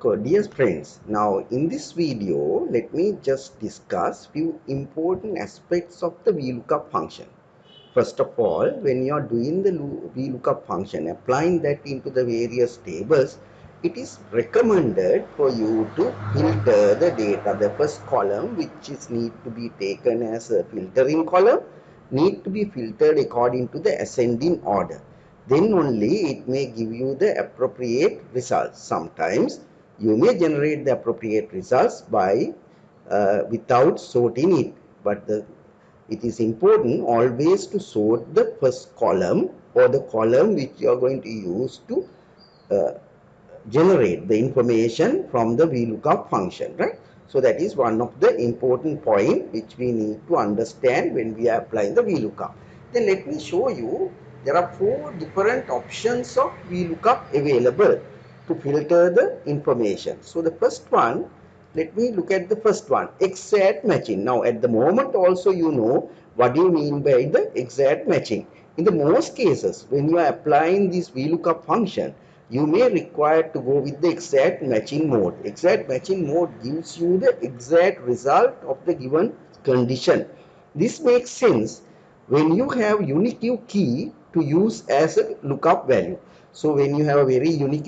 Dear friends, now in this video, let me just discuss few important aspects of the VLOOKUP function. First of all, when you are doing the VLOOKUP function, applying that into the various tables, it is recommended for you to filter the data. The first column, which is need to be taken as a filtering column, need to be filtered according to the ascending order. Then only it may give you the appropriate results. Sometimes you may generate the appropriate results by without sorting it, but it is important always to sort the first column or the column which you are going to use to uh, generate the information from the VLOOKUP function, right? So that is one of the important point which we need to understand when we are applying the VLOOKUP. Then let me show you, there are 4 different options of VLOOKUP available to filter the information. So the first one, let me look at the first one, exact matching. Now at the moment also you know what do you mean by the exact matching. In the most cases, when you are applying this VLOOKUP function, you may require to go with the exact matching mode. Exact matching mode gives you the exact result of the given condition. This makes sense when you have unique key to use as a lookup value. So when you have a very unique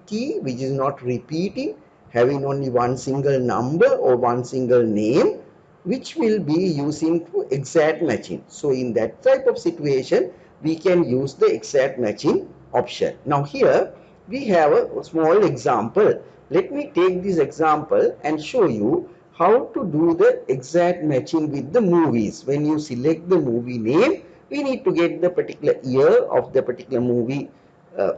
key which is not repeating, having only one single number or one single name, which will be using to exact matching. So in that type of situation, we can use the exact matching option. Now here we have a small example. Let me take this example and show you how to do the exact matching with the movies. When you select the movie name, we need to get the particular year of the particular uh,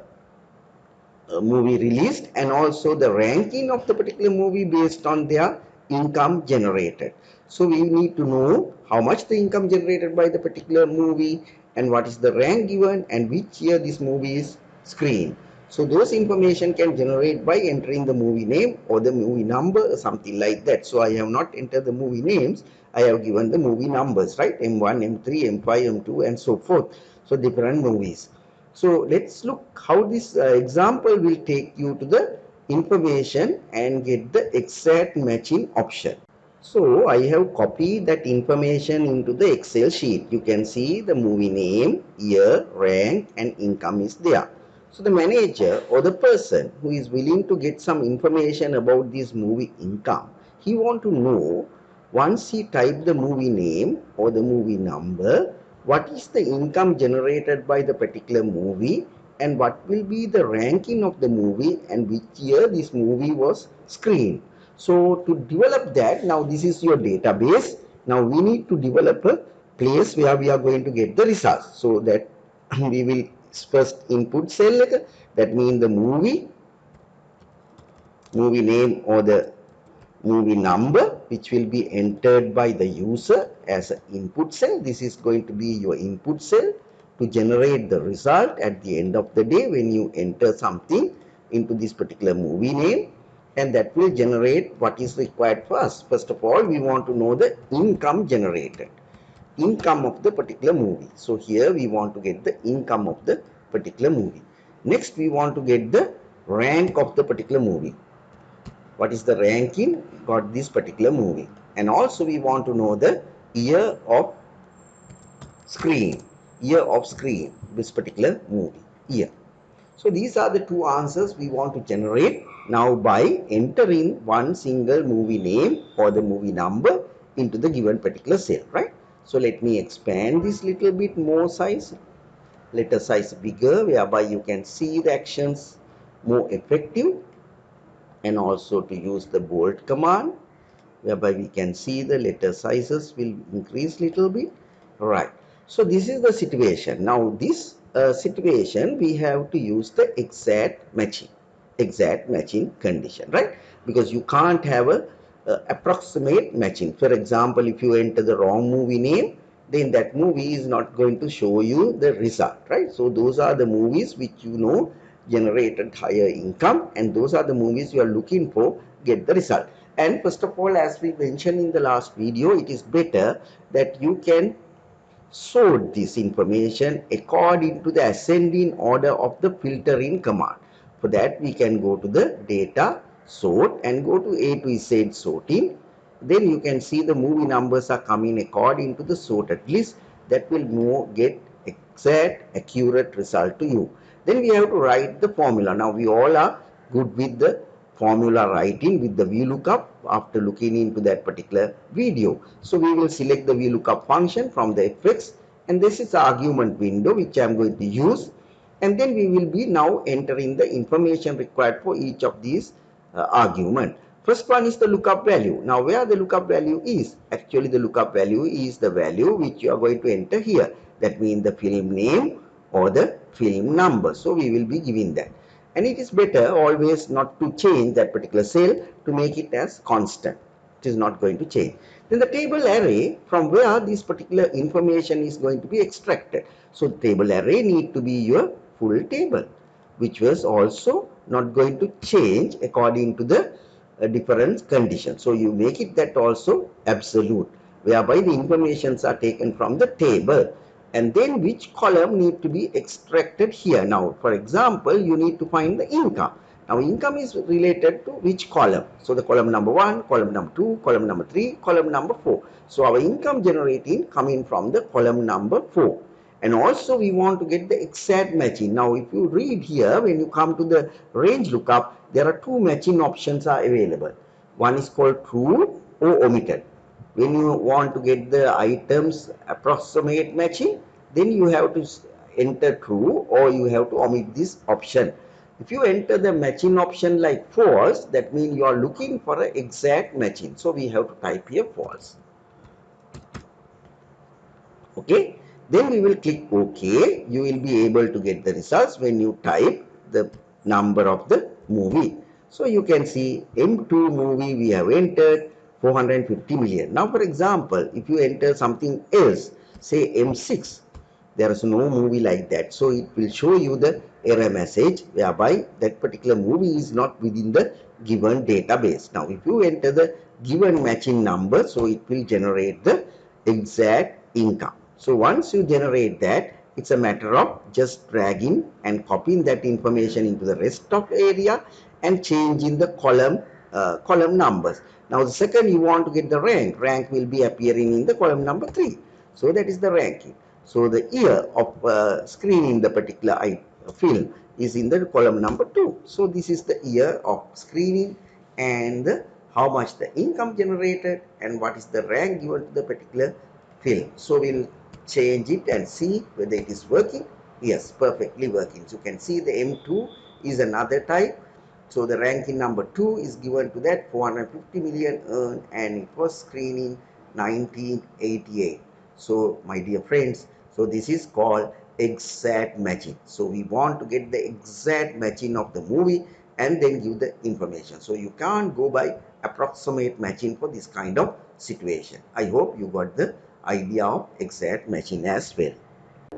movie released and also the ranking of the particular movie based on their income generated. So we need to know how much the income generated by the particular movie and what is the rank given and which year this movie is screened. So those information can generate by entering the movie name or the movie number or something like that. So I have not entered the movie names, I have given the movie numbers, right? M1, M3, M5, M2 and so forth. So different movies. So let's look how this example will take you to the information and get the exact matching option. So I have copied that information into the Excel sheet. You can see the movie name, year, rank and income is there. So the manager or the person who is willing to get some information about this movie income, he want to know, once he type the movie name or the movie number, what is the income generated by the particular movie and what will be the ranking of the movie and which year this movie was screened. So to develop that, now this is your database. Now we need to develop a place where we are going to get the results. So that we will first input cell, that means the movie name or the movie number, which will be entered by the user as an input cell. This is going to be your input cell to generate the result at the end of the day when you enter something into this particular movie name, and that will generate what is required for us. First of all, we want to know the income generated, income of the particular movie. So here we want to get the income of the particular movie. Next, we want to get the rank of the particular movie. What is the ranking got this particular movie, and also we want to know the year of screen, this particular movie year. So these are the two answers we want to generate now by entering one single movie name or the movie number into the given particular cell, right? So let me expand this little bit more size, letter size bigger, whereby you can see the actions more effective, and also to use the bold command, whereby we can see the letter sizes will increase little bit, right? So this is the situation. Now this situation we have to use the exact matching condition, right? Because you can't have a approximate matching. For example, if you enter the wrong movie name, then that movie is not going to show you the result, right? So those are the movies which you know generated higher income, and those are the movies you are looking for get the result. And first of all, as we mentioned in the last video, it is better that you can sort this information according to the ascending order of the filtering command. For that, we can go to the data sort and go to A to Z sorting, then you can see the movie numbers are coming according to the sort. At least that will get exact accurate result to you. Then we have to write the formula. Now we all are good with the formula writing with the VLOOKUP after looking into that particular video. So we will select the VLOOKUP function from the fx, and this is the argument window which I am going to use, and then we will be now entering the information required for each of these argument. First one is the lookup value. Now where the lookup value is? Actually the lookup value is the value which you are going to enter here. That means the film name or the film number. So we will be giving that. And it is better always not to change that particular cell, to make it as constant. It is not going to change. Then the table array, from where this particular information is going to be extracted. So table array need to be your full table, which was also not going to change according to the different conditions. So you make it that also absolute, whereby the informations are taken from the table, and then which column need to be extracted here. Now for example, you need to find the income. Now income is related to which column? So the column number 1, column number 2, column number 3, column number 4. So our income generating coming from the column number 4. And also we want to get the exact matching. Now if you read here, when you come to the range lookup, there are two matching options are available. One is called true or omitted. When you want to get the items approximate matching, then you have to enter true, or you have to omit this option. If you enter the matching option like false, that means you are looking for an exact matching. So we have to type here false. Okay, then we will click OK. You will be able to get the results when you type the number of the movie. So you can see M2 movie we have entered 450 million. Now for example, if you enter something else, say M6, there is no movie like that, so it will show you the error message whereby that particular movie is not within the given database. Now if you enter the given matching number, so it will generate the exact income. So once you generate that, it's a matter of just dragging and copying that information into the rest of the area and changing the column numbers. Now the second you want to get the rank will be appearing in the column number 3. So that is the ranking. So the year of screening the particular film is in the column number 2. So this is the year of screening, and how much the income generated and what is the rank given to the particular film. So we'll change it and see whether it is working. Yes, perfectly working. So you can see the M2 is another type. So the ranking number 2 is given to that 450 million earned, and it was screening 1988. So my dear friends, so this is called exact matching. So we want to get the exact matching of the movie and then give the information. So you can't go by approximate matching for this kind of situation. I hope you got the idea of exact matching as well.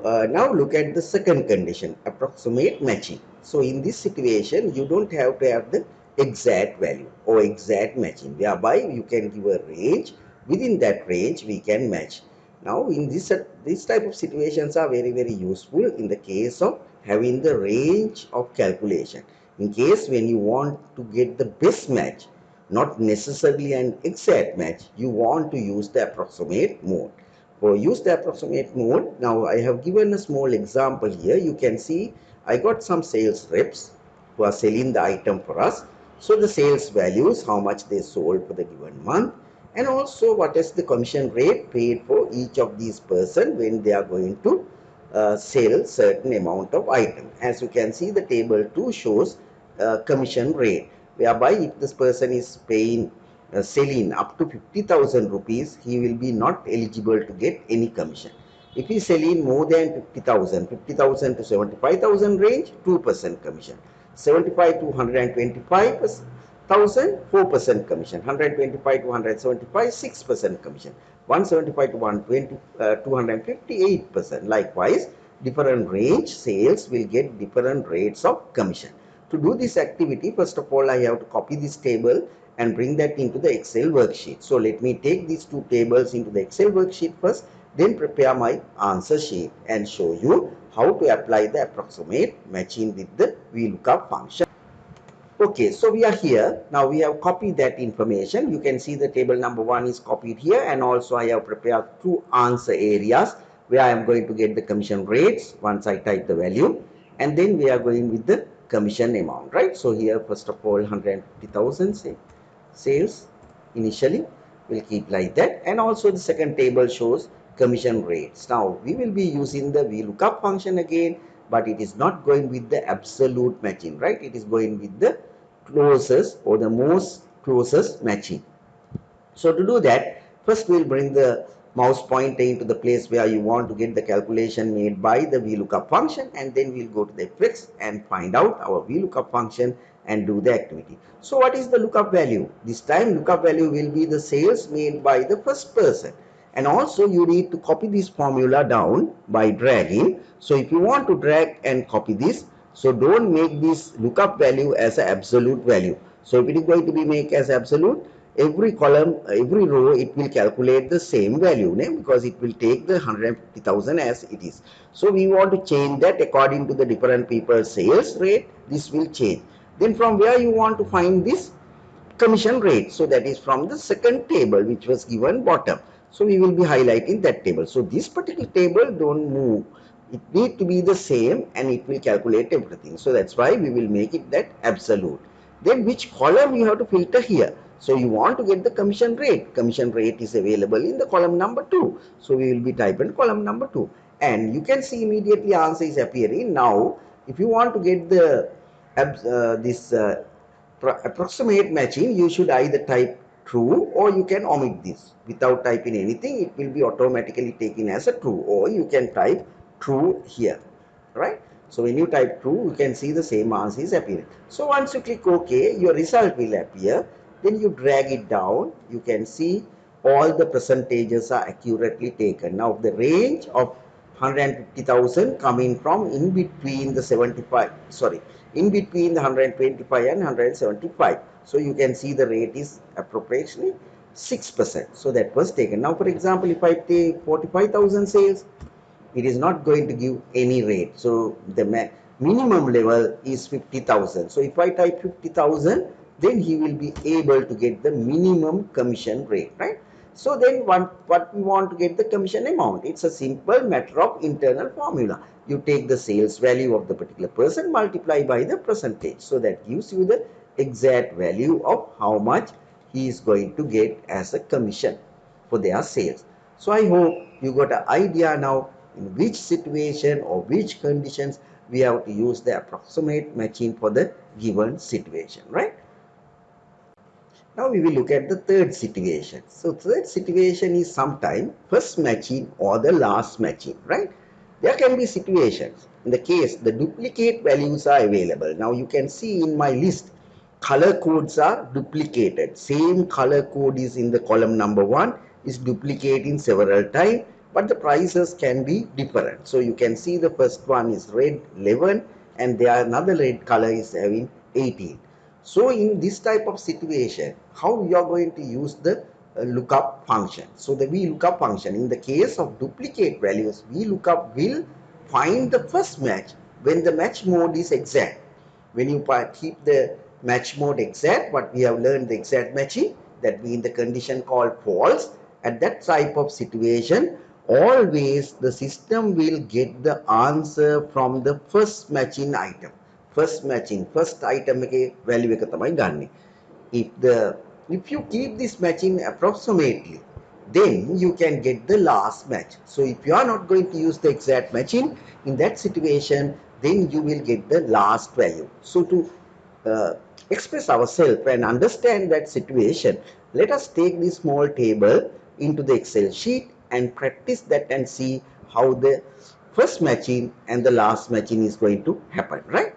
Now look at the second condition, approximate matching. So in this situation, you don't have to have the exact value or exact matching, whereby you can give a range. Within that range, we can match. Now in this type of situations are very useful in the case of having the range of calculation. In case when you want to get the best match, not necessarily an exact match, you want to use the approximate mode. For use the approximate mode, now I have given a small example here. You can see I got some sales reps who are selling the item for us. So the sales values, how much they sold for the given month, and also what is the commission rate paid for each of these person when they are going to sell certain amount of item. As you can see, the table 2 shows commission rate, whereby if this person is paying selling up to 50,000 rupees, he will be not eligible to get any commission. If he is selling more than 50,000 to 75,000 range, 2% commission. 75 to 125,000, 4% commission. 125 to 175, 6% commission. 175 to 120, 258%. Likewise, different range sales will get different rates of commission. To do this activity, first of all, I have to copy this table and bring that into the Excel worksheet. So let me take these two tables into the Excel worksheet first, then prepare my answer sheet and show you how to apply the approximate matching with the VLOOKUP function. Okay, so we are here. Now we have copied that information. You can see the table number 1 is copied here, and also I have prepared two answer areas where I am going to get the commission rates once I type the value, and then we are going with the commission amount, right? So here first of all 150,000 sales initially, we'll keep like that, and also the second table shows commission rates. Now we will be using the VLOOKUP function again, but it is not going with the absolute matching, right? It is going with the closest or the most closest matching. So to do that, first we'll bring the mouse pointer into the place where you want to get the calculation made by the VLOOKUP function, and then we'll go to the Flex and find out our VLOOKUP function and do the activity. So what is the lookup value? This time lookup value will be the sales made by the first person. And also you need to copy this formula down by dragging. So if you want to drag and copy this, so don't make this lookup value as an absolute value. So if it is going to be made as absolute, every column, every row, it will calculate the same value, because it will take the 150,000 as it is. So we want to change that according to the different people's sales rate. This will change. Then from where you want to find this commission rate, so that is from the second table which was given bottom. So we will be highlighting that table. So this particular table don't move, it need to be the same, and it will calculate everything. So that's why we will make it that absolute. Then which column you have to filter here? So you want to get the commission rate. Commission rate is available in the column number 2. So we will be typing column number 2, and you can see immediately answer is appearing. Now if you want to get the this approximate matching, you should either type true, or you can omit this. Without typing anything, it will be automatically taken as a true, or you can type true here, right? So when you type true, you can see the same answer is appearing. So once you click OK, your result will appear. Then you drag it down. You can see all the percentages are accurately taken. Now the range of 150,000 coming from in between the 75, sorry, in between the 125 and 175. So you can see the rate is approximately 6%. So that was taken. Now for example, if I take 45,000 sales, it is not going to give any rate. So the minimum level is 50,000. So if I type 50,000, then he will be able to get the minimum commission rate, right? So then what we want to get the commission amount? It's a simple matter of internal formula. You take the sales value of the particular person, multiply by the percentage. So that gives you the exact value of how much he is going to get as a commission for their sales. So I hope you got an idea now in which situation or which conditions we have to use the approximate matching for the given situation, right? Now we will look at the third situation. So third situation is sometime first matching or the last matching, right? There can be situations. In the case the duplicate values are available. Now you can see in my list, color codes are duplicated. Same color code is in the column number 1, is duplicating several times, but the prices can be different. So you can see the first one is red 11, and there another red color is having 18. So in this type of situation, how you are going to use the lookup function? So the VLOOKUP function, in the case of duplicate values, VLOOKUP will find the first match when the match mode is exact. When you keep the match mode exact, what we have learned, the exact matching, that means the condition called false. At that type of situation, always the system will get the answer from the first matching item. First matching, first item के value එක තමයි ගන්න. If you keep this matching approximately, then you can get the last match. So if you are not going to use the exact matching in that situation, then you will get the last value. So to express ourselves and understand that situation, let us take this small table into the Excel sheet and practice that and see how the first matching and the last matching is going to happen, right?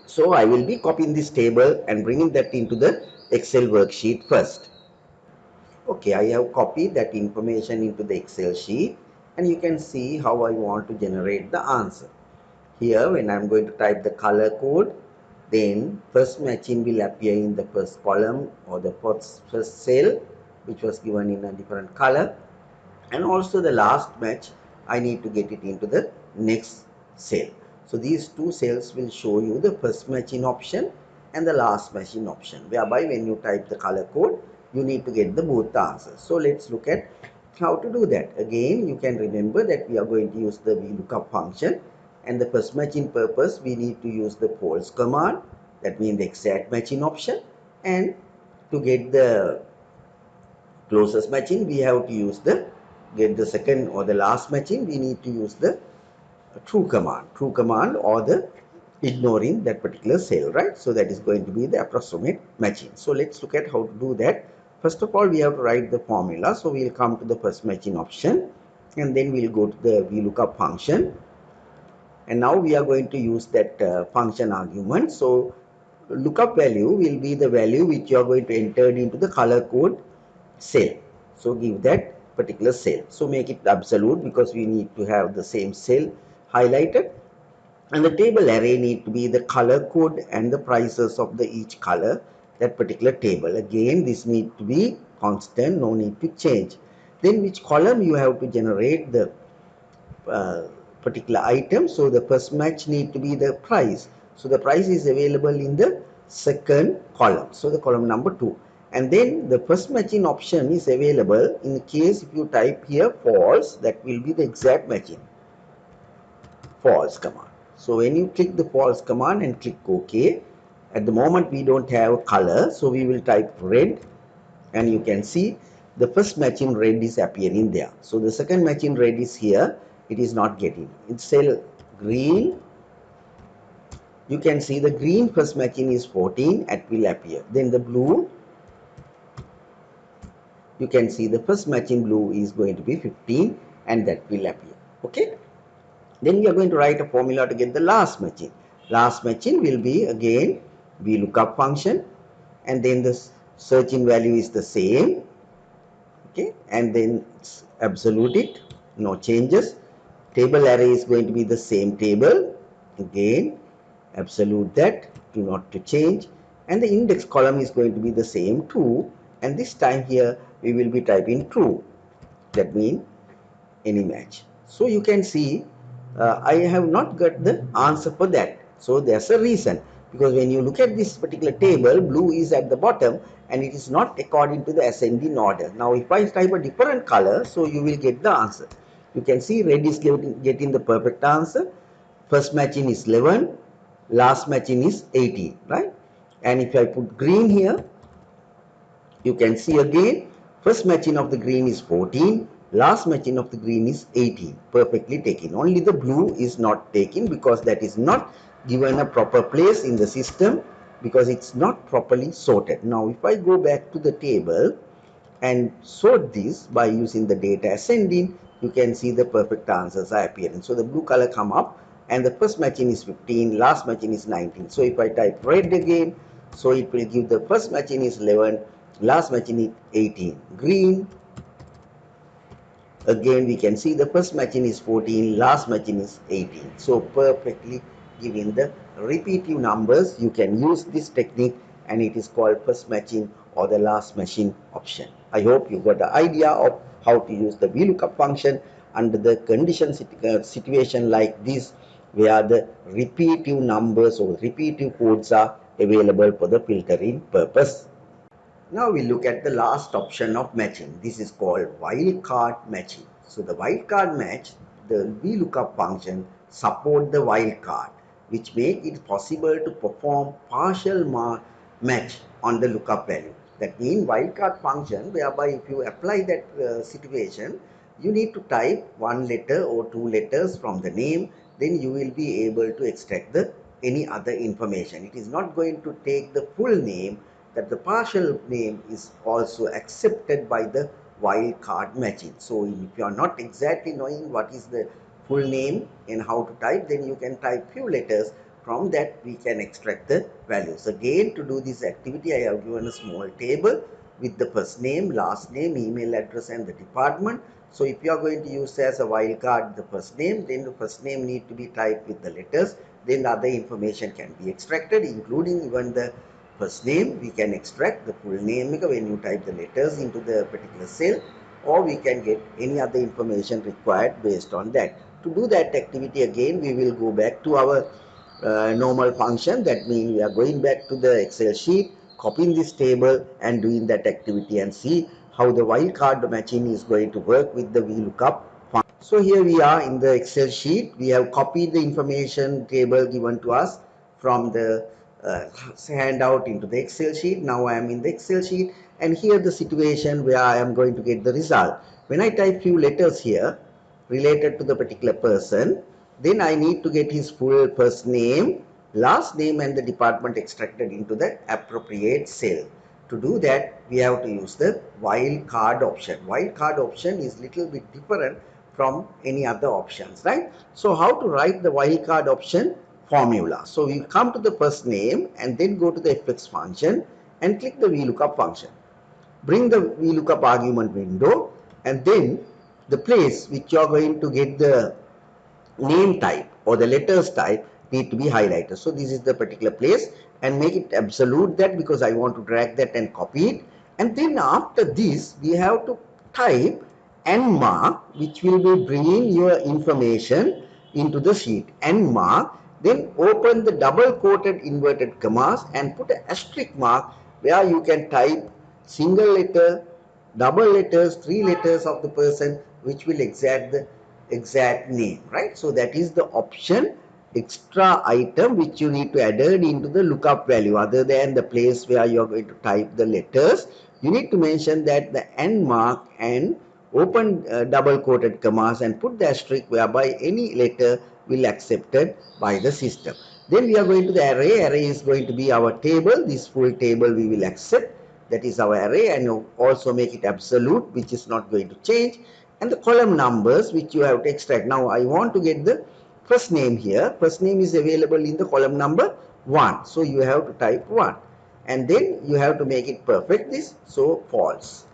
So I will be copying this table and bringing that into the Excel worksheet first. Okay, I have copied that information into the Excel sheet, and you can see how I want to generate the answer. Here, when I'm going to type the color code, then first matching will appear in the first column or the first cell, which was given in a different color. And also the last match, I need to get it into the next cell. So these two cells will show you the first matching option and the last machine option, whereby when you type the color code, you need to get the both the answers. So let's look at how to do that. Again, you can remember that we are going to use the VLOOKUP function, and the first matching purpose we need to use the false command, that means the exact matching option, and to get the closest matching we have to use the get the second or the last matching, we need to use the true command or the ignoring that particular cell, right? So that is going to be the approximate matching. So let's look at how to do that. First of all, we have to write the formula. So we'll come to the first matching option, and then we'll go to the VLOOKUP function, and now we are going to use that function argument. So lookup value will be the value which you are going to enter into the color code cell. So give that particular cell. So make it absolute because we need to have the same cell highlighted, and the table array need to be the color code and the prices of the each color, that particular table. Again, this need to be constant, no need to change. Then which column you have to generate the uh, particular item. So the first match need to be the price. So the price is available in the second column. So the column number 2. And then the first matching option is available in case if you type here false, that will be the exact matching. False command. So when you click the false command and click OK, at the moment we don't have color, so we will type red, and you can see the first match in red is appearing there. So the second match in red is here, it is not getting. It's cell green. You can see the green first matching is 14, it will appear. Then the blue, you can see the first matching blue is going to be 15, and that will appear. Okay. Then we are going to write a formula to get the last matching. Last matching will be again VLOOKUP function, and then the searching value is the same. Okay, and then it's absolute it, no changes. Table array is going to be the same table. Again, absolute that, do not to change. And the index column is going to be the same true. And this time here we will be typing true. That means any match. So you can see I have not got the answer for that. So there's a reason, because when you look at this particular table, blue is at the bottom and it is not according to the ascending order. Now if I type a different color, so you will get the answer. You can see red is getting the perfect answer. First matching is 11, last matching is 18, right? And if I put green here, you can see again first matching of the green is 14, last matching of the green is 18, perfectly taken. Only the blue is not taken because that is not given a proper place in the system, because it's not properly sorted. Now if I go back to the table and sort this by using the data ascending, you can see the perfect answers are appearing. So the blue color come up, and the first matching is 15, last matching is 19. So if I type red again, so it will give the first matching is 11, last matching is 18. Green, again we can see the first matching is 14, last matching is 18. So perfectly giving the repetitive numbers, you can use this technique, and it is called first matching or the last matching option. I hope you got the idea of how to use the VLOOKUP function under the condition situation like this, where the repetitive numbers or repetitive codes are available for the filtering purpose. Now we look at the last option of matching. This is called wildcard matching. So the wildcard match, the VLOOKUP function support the wildcard, which make it possible to perform partial match on the lookup value. That means wildcard function, whereby if you apply that situation, you need to type one letter or two letters from the name, then you will be able to extract the any other information. It is not going to take the full name, that the partial name is also accepted by the wildcard matching. So if you are not exactly knowing what is the full name and how to type, then you can type few letters. From that we can extract the values. Again, to do this activity, I have given a small table with the first name, last name, email address and the department. So if you are going to use as a wildcard the first name, then the first name need to be typed with the letters, then the other information can be extracted, including even the first name. We can extract the full name when you type the letters into the particular cell, or we can get any other information required based on that. To do that activity, again we will go back to our normal function. That means we are going back to the Excel sheet, copying this table and doing that activity and see how the wildcard matching is going to work with the VLOOKUP function. So here we are in the Excel sheet. We have copied the information table given to us from the handout into the Excel sheet. Now I am in the Excel sheet, and here the situation where I am going to get the result. When I type few letters here related to the particular person, then I need to get his full first name, last name and the department extracted into the appropriate cell. To do that, we have to use the wildcard option. Wildcard option is little bit different from any other options, right? So how to write the wildcard option formula? So we come to the first name and then go to the fx function and click the VLOOKUP function. Bring the VLOOKUP argument window, and then the place which you are going to get the name type or the letters type need to be highlighted. So this is the particular place, and make it absolute that, because I want to drag that and copy it. And then after this we have to type and mark, which will be bringing your information into the sheet. And mark, then open the double quoted inverted commas and put an asterisk mark where you can type single letter, double letters, three letters of the person, which will exact the exact name, right? So that is the option, extra item which you need to add into the lookup value. Other than the place where you are going to type the letters, you need to mention that the end mark and open double quoted commas and put the asterisk whereby any letter will accepted by the system. Then we are going to the array. Array is going to be our table. This full table we will accept. That is our array, and also make it absolute, which is not going to change. And the column numbers which you have to extract. Now I want to get the first name here. First name is available in the column number 1. So you have to type 1. And then you have to make it perfect this. So false.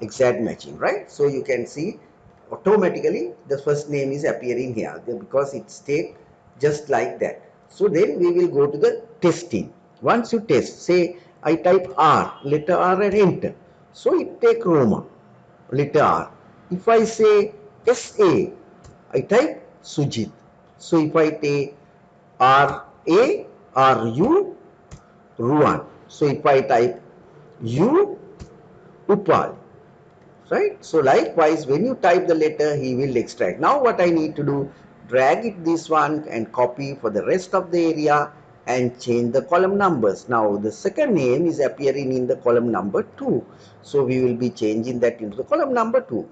Exact matching, right? So you can see automatically the first name is appearing here because it stays just like that. So then we will go to the testing. Once you test, say I type R, letter R and enter. So it take Roma, letter R. If I say SA, I type Sujit. So if I take RA, RU, Ruan. So if I type U, Upal. Right? So likewise, when you type the letter, he will extract. Now what I need to do, drag it this one and copy for the rest of the area and change the column numbers. Now the second name is appearing in the column number 2. So we will be changing that into the column number 2.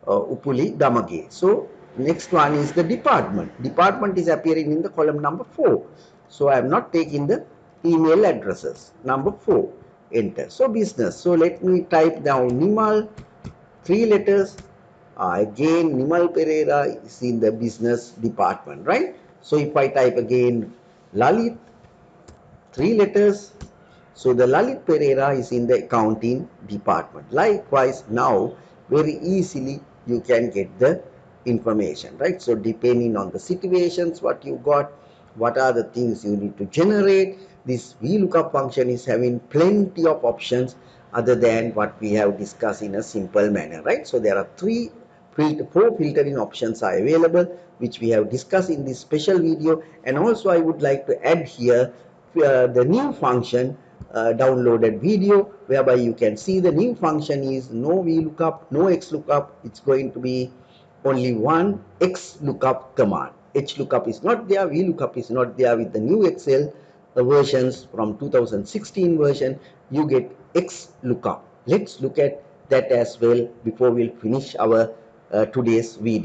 Upuli Damage. So next one is the department. Department is appearing in the column number 4. So I am not taking the email addresses. Number 4. Enter. So business. So let me type down Nimal, 3 letters. Again Nimal Pereira is in the business department, right? So if I type again Lalit, 3 letters. So the Lalit Pereira is in the accounting department. Likewise, now very easily you can get the information, right? So depending on the situations what you got, what are the things you need to generate, this VLOOKUP function is having plenty of options other than what we have discussed in a simple manner, right? So there are 4 filtering options are available, which we have discussed in this special video. And also I would like to add here the new function downloaded video, whereby you can see the new function is no VLOOKUP, no XLOOKUP. It's going to be only one XLOOKUP command. HLOOKUP is not there, VLOOKUP is not there. With the new Excel versions from 2016 version, you get XLOOKUP. Let's look at that as well before we'll finish our today's video.